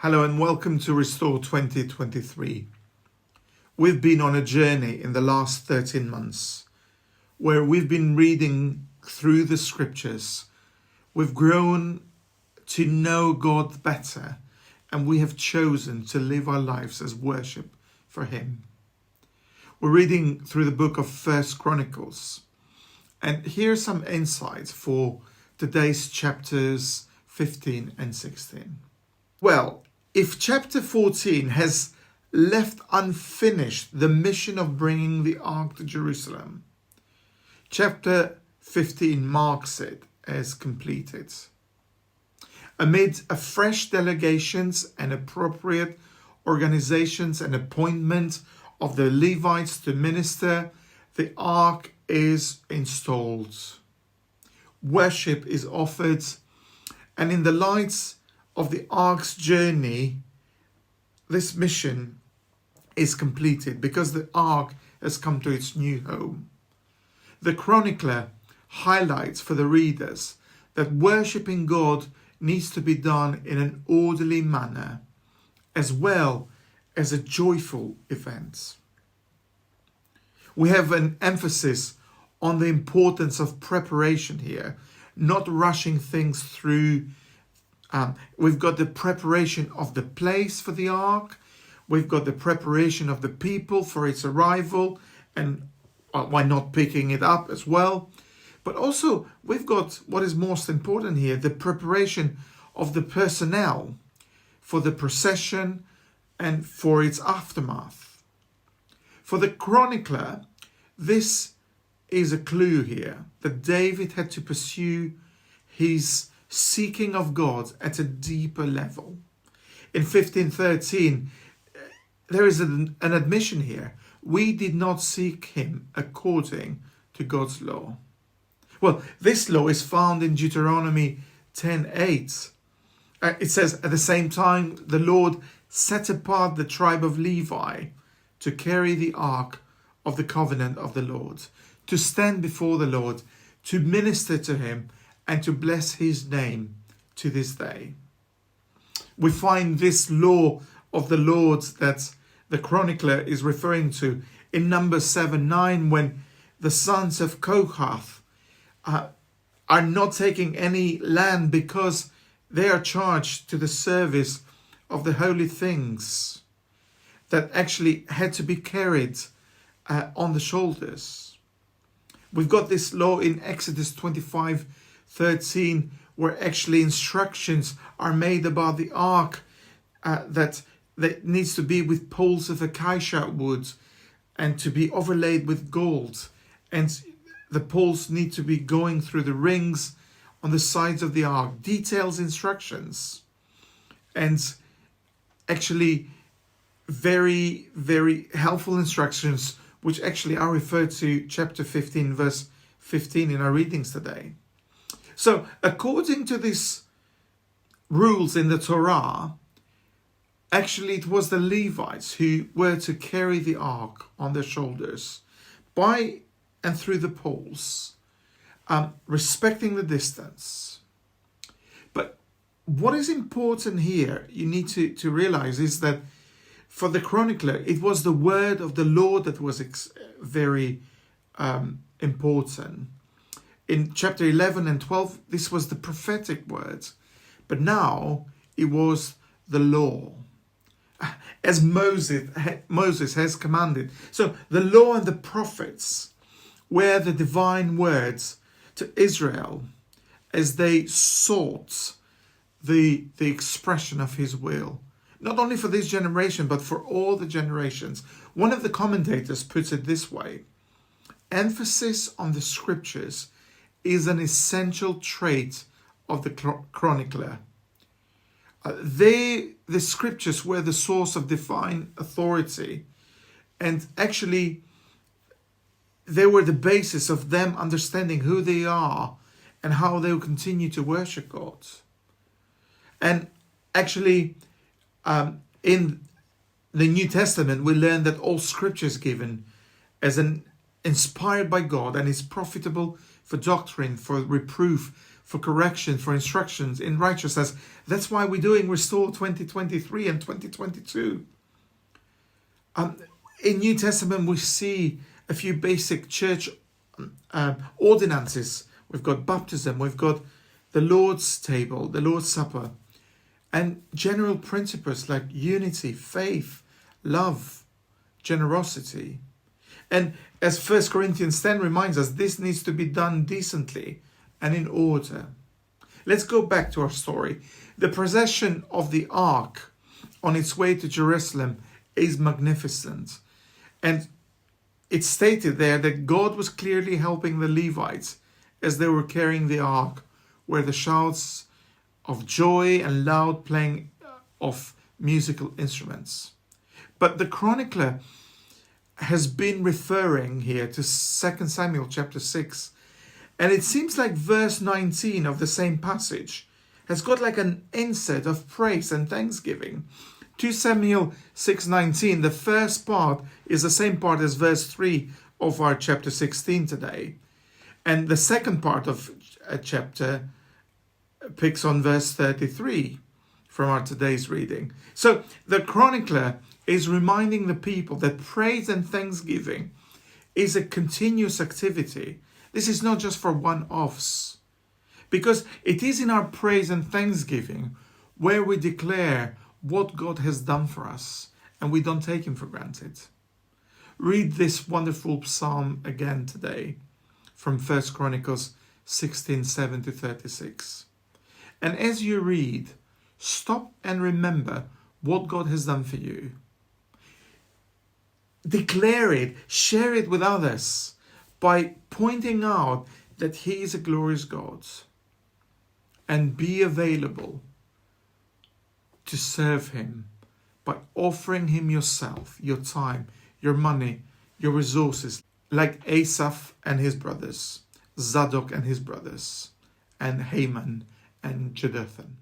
Hello and welcome to Restore 2023. We've been on a journey in the last 13 months where we've been reading through the scriptures. We've grown to know God better and we have chosen to live our lives as worship for Him. We're reading through the book of Chronicles, and here's some insights for today's chapters 15 and 16. Well, if chapter 14 has left unfinished the mission of bringing the ark to Jerusalem, chapter 15 marks it as completed. Amid a fresh delegations and appropriate organizations and appointment of the Levites to minister, the ark is installed. Worship is offered, and in the lights of the ark's journey, this mission is completed because the ark has come to its new home. The chronicler highlights for the readers that worshipping God needs to be done in an orderly manner as well as a joyful event. We have an emphasis on the importance of preparation here, not rushing things through. We've got the preparation of the place for the ark. We've got the preparation of the people for its arrival, and why not picking it up as well. But also we've got what is most important here, the preparation of the personnel for the procession and for its aftermath. For the chronicler, this is a clue here that David had to pursue his seeking of God at a deeper level. In 15:13, there is an admission here. We did not seek Him according to God's law. Well, this law is found in Deuteronomy 10:8. It says, at the same time, the Lord set apart the tribe of Levi to carry the ark of the covenant of the Lord, to stand before the Lord, to minister to Him, and to bless His name to this day. We find this law of the Lord that the chronicler is referring to in Numbers 7:9, when the sons of Kohath are not taking any land because they are charged to the service of the holy things that actually had to be carried on the shoulders. We've got this law in Exodus 25:13, where actually instructions are made about the ark that needs to be with poles of acacia wood and to be overlaid with gold, and the poles need to be going through the rings on the sides of the ark. Details, instructions, and actually very, very helpful instructions, which actually are referred to chapter 15 verse 15 in our readings today. So according to these rules in the Torah, actually it was the Levites who were to carry the ark on their shoulders by and through the poles, respecting the distance. But what is important here, you need to realize, is that for the chronicler, it was the word of the Lord that was very important. In chapter 11 and 12, this was the prophetic word. But now it was the law, as Moses has commanded. So the law and the prophets were the divine words to Israel as they sought the expression of His will. Not only for this generation, but for all the generations. One of the commentators puts it this way: emphasis on the scriptures is an essential trait of the chronicler. The scriptures were the source of divine authority, and actually they were the basis of them understanding who they are and how they will continue to worship God. And actually, in the New Testament, we learn that all scripture is given as inspired by God and is profitable for doctrine, for reproof, for correction, for instructions in righteousness. That's why we're doing Restore 2023 and 2022. In New Testament, we see a few basic church ordinances. We've got baptism, we've got the Lord's table, the Lord's Supper, and general principles like unity, faith, love, generosity. And as 1 Corinthians 10 reminds us, this needs to be done decently and in order. Let's go back to our story. The procession of the ark on its way to Jerusalem is magnificent. And it's stated there that God was clearly helping the Levites as they were carrying the ark, where the shouts of joy and loud playing of musical instruments. But the chronicler has been referring here to 2 Samuel chapter 6. And it seems like verse 19 of the same passage has got like an insert of praise and thanksgiving. 2 Samuel 6:19, the first part is the same part as verse 3 of our chapter 16 today. And the second part of a chapter picks on verse 33 from our today's reading. So the chronicler is reminding the people that praise and thanksgiving is a continuous activity. This is not just for one-offs, because it is in our praise and thanksgiving where we declare what God has done for us and we don't take him for granted. Read this wonderful psalm again today from 1 Chronicles 16:7-36. And as you read, stop and remember what God has done for you. Declare it, share it with others by pointing out that he is a glorious God, and be available to serve him by offering him yourself, your time, your money, your resources, like Asaph and his brothers, Zadok and his brothers, and Haman and Jeduthun.